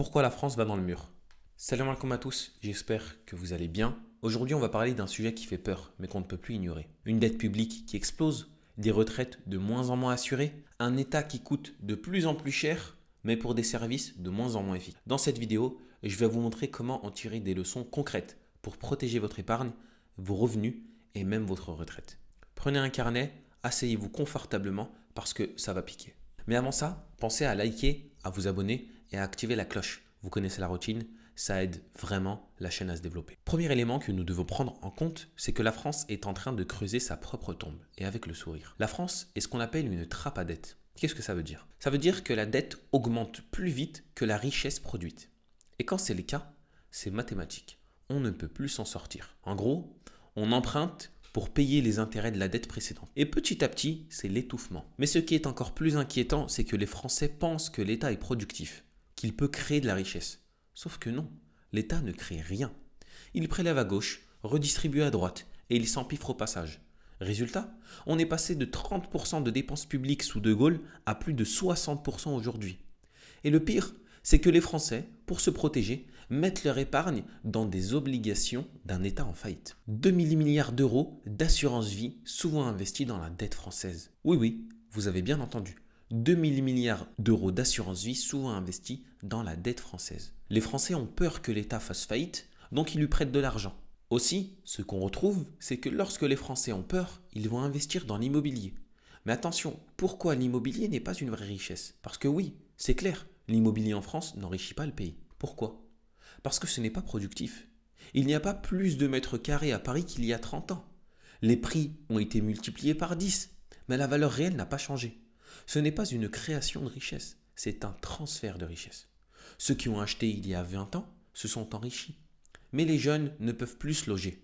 Pourquoi la France va dans le mur? Salam alaikum à tous, j'espère que vous allez bien. Aujourd'hui, on va parler d'un sujet qui fait peur, mais qu'on ne peut plus ignorer. Une dette publique qui explose, des retraites de moins en moins assurées, un État qui coûte de plus en plus cher, mais pour des services de moins en moins efficaces. Dans cette vidéo, je vais vous montrer comment en tirer des leçons concrètes pour protéger votre épargne, vos revenus et même votre retraite. Prenez un carnet, asseyez-vous confortablement parce que ça va piquer. Mais avant ça, pensez à liker, à vous abonner et à activer la cloche. Vous connaissez la routine, ça aide vraiment la chaîne à se développer. Premier élément que nous devons prendre en compte, c'est que la France est en train de creuser sa propre tombe, et avec le sourire. La France est ce qu'on appelle une trappe à dette. Qu'est-ce que ça veut dire? Ça veut dire que la dette augmente plus vite que la richesse produite. Et quand c'est le cas, c'est mathématique. On ne peut plus s'en sortir. En gros, on emprunte pour payer les intérêts de la dette précédente. Et petit à petit, c'est l'étouffement. Mais ce qui est encore plus inquiétant, c'est que les Français pensent que l'État est productif, qu'il peut créer de la richesse. Sauf que non, l'État ne crée rien. Il prélève à gauche, redistribue à droite, et il s'empiffre au passage. Résultat, on est passé de 30% de dépenses publiques sous De Gaulle à plus de 60% aujourd'hui. Et le pire, c'est que les Français, pour se protéger, mettent leur épargne dans des obligations d'un État en faillite. 2 000 milliards d'euros d'assurance vie souvent investis dans la dette française. Oui, vous avez bien entendu. 2 000 milliards d'euros d'assurance vie souvent investis dans la dette française. Les Français ont peur que l'État fasse faillite, donc ils lui prêtent de l'argent. Aussi, ce qu'on retrouve, c'est que lorsque les Français ont peur, ils vont investir dans l'immobilier. Mais attention, pourquoi l'immobilier n'est pas une vraie richesse? Parce que oui, c'est clair, l'immobilier en France n'enrichit pas le pays. Pourquoi? Parce que ce n'est pas productif. Il n'y a pas plus de mètres carrés à Paris qu'il y a 30 ans. Les prix ont été multipliés par 10, mais la valeur réelle n'a pas changé. Ce n'est pas une création de richesse, c'est un transfert de richesse. Ceux qui ont acheté il y a 20 ans se sont enrichis. Mais les jeunes ne peuvent plus se loger.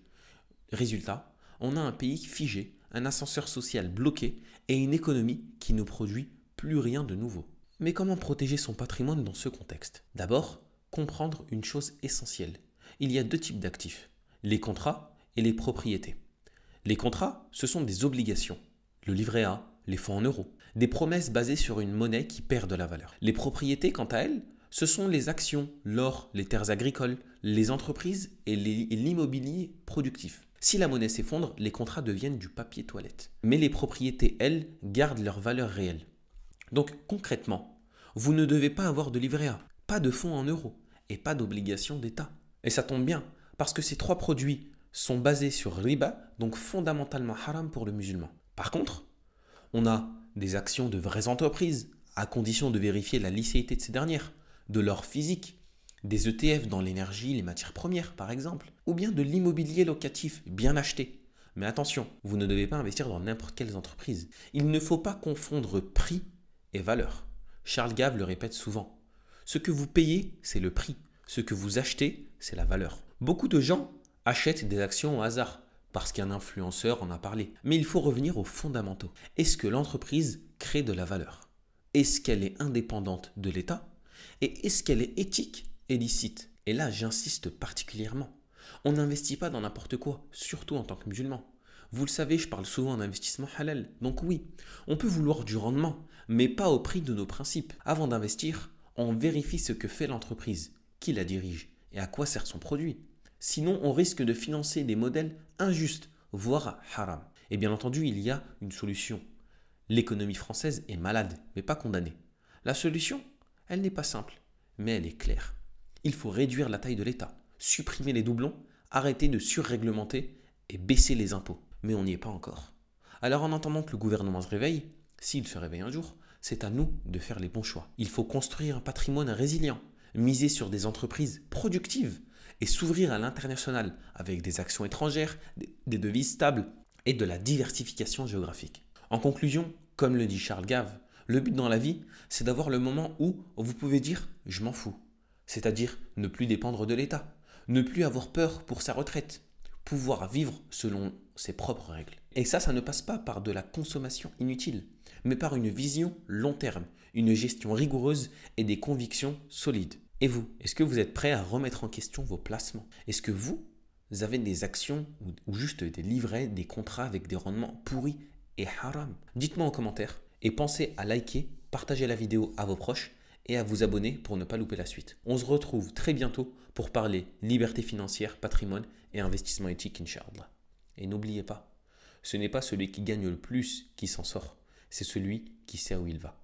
Résultat, on a un pays figé, un ascenseur social bloqué et une économie qui ne produit plus rien de nouveau. Mais comment protéger son patrimoine dans ce contexte? D'abord, comprendre une chose essentielle. Il y a deux types d'actifs, les contrats et les propriétés. Les contrats, ce sont des obligations. Le livret A, les fonds en euros. Des promesses basées sur une monnaie qui perd de la valeur. Les propriétés, quant à elles, ce sont les actions, l'or, les terres agricoles, les entreprises et l'immobilier productif. Si la monnaie s'effondre, les contrats deviennent du papier toilette. Mais les propriétés, elles, gardent leur valeur réelle. Donc concrètement, vous ne devez pas avoir de livret A, pas de fonds en euros et pas d'obligations d'État. Et ça tombe bien, parce que ces trois produits sont basés sur riba, donc fondamentalement haram pour le musulman. Par contre, on a des actions de vraies entreprises, à condition de vérifier la licéité de ces dernières, de l'or physique, des ETF dans l'énergie, les matières premières par exemple, ou bien de l'immobilier locatif bien acheté. Mais attention, vous ne devez pas investir dans n'importe quelle entreprise. Il ne faut pas confondre prix et valeur. Charles Gave le répète souvent. Ce que vous payez, c'est le prix. Ce que vous achetez, c'est la valeur. Beaucoup de gens achètent des actions au hasard parce qu'un influenceur en a parlé. Mais il faut revenir aux fondamentaux. Est-ce que l'entreprise crée de la valeur? Est-ce qu'elle est indépendante de l'État? Et est-ce qu'elle est éthique et licite? Et là, j'insiste particulièrement. On n'investit pas dans n'importe quoi, surtout en tant que musulman. Vous le savez, je parle souvent d'investissement halal. Donc oui, on peut vouloir du rendement, mais pas au prix de nos principes. Avant d'investir, on vérifie ce que fait l'entreprise, qui la dirige et à quoi sert son produit. Sinon, on risque de financer des modèles injustes, voire haram. Et bien entendu, il y a une solution. L'économie française est malade, mais pas condamnée. La solution, elle n'est pas simple, mais elle est claire. Il faut réduire la taille de l'État, supprimer les doublons, arrêter de surréglementer et baisser les impôts. Mais on n'y est pas encore. Alors en attendant que le gouvernement se réveille, s'il se réveille un jour, c'est à nous de faire les bons choix. Il faut construire un patrimoine résilient, miser sur des entreprises productives et s'ouvrir à l'international avec des actions étrangères, des devises stables et de la diversification géographique. En conclusion, comme le dit Charles Gave, le but dans la vie, c'est d'avoir le moment où vous pouvez dire « je m'en fous », c'est-à-dire ne plus dépendre de l'État, ne plus avoir peur pour sa retraite, pouvoir vivre selon ses propres règles. Et ça ne passe pas par de la consommation inutile, mais par une vision long terme, une gestion rigoureuse et des convictions solides. Et vous, est-ce que vous êtes prêt à remettre en question vos placements? Est-ce que vous avez des actions ou juste des livrets, des contrats avec des rendements pourris et haram? Dites-moi en commentaire et pensez à liker, partager la vidéo à vos proches et à vous abonner pour ne pas louper la suite. On se retrouve très bientôt pour parler liberté financière, patrimoine et investissement éthique, Inch'Allah. Et n'oubliez pas, ce n'est pas celui qui gagne le plus qui s'en sort, c'est celui qui sait où il va.